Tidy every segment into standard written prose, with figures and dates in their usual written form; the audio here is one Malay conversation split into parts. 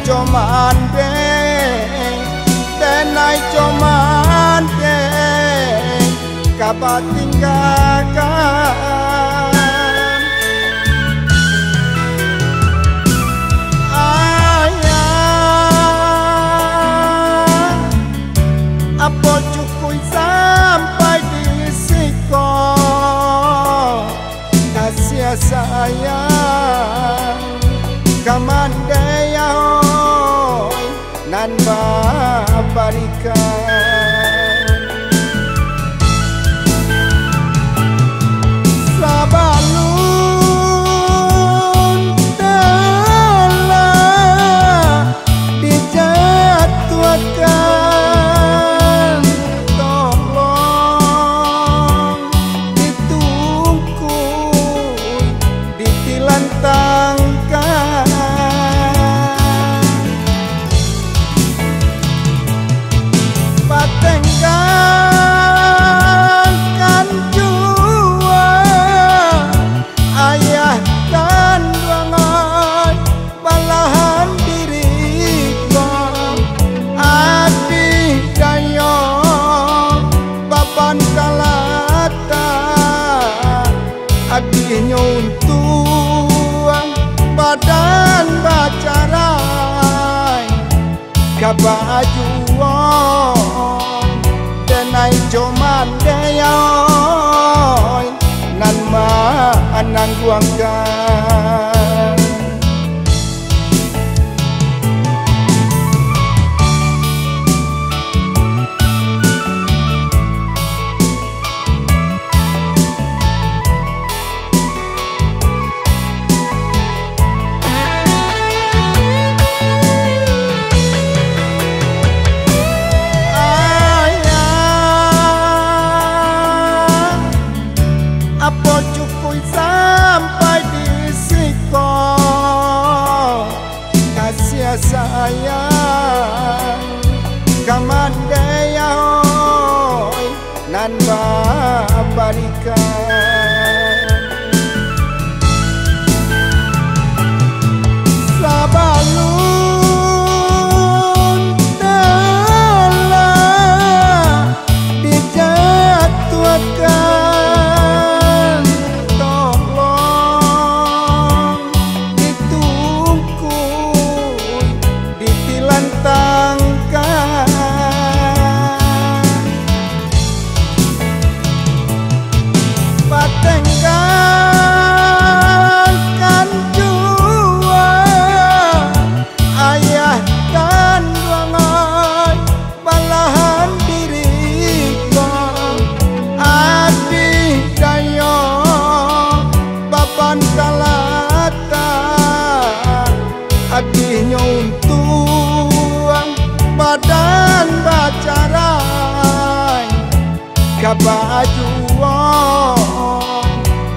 comande denai comande kabat tinggalkan ayah apa cukup sampai di siko kasih sayang kamande ya hoy nan babarikan sabalun telah dijatuhkan tolong ditungkui ditilantang patengkan jua ayah dan duangan balahan diriku adi dayo papan kalata adi nyuntuang badan bacarai kabajuan denai comande yoy nan ma anang guangkan apa cukup sampai di siko kasih sayang kamande ya hoy nan babarikan sabalun telah dijatuhkan patengkan jua ayah dan duangan balahan diriku adi dayo papan kalata adi nyuntuang badan bacarai kabajuan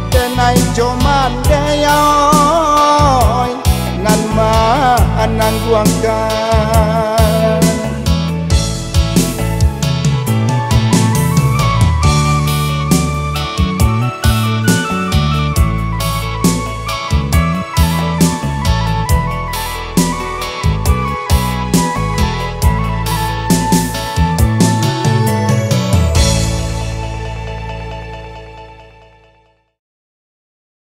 denai comande yoy nan ma anang guangkan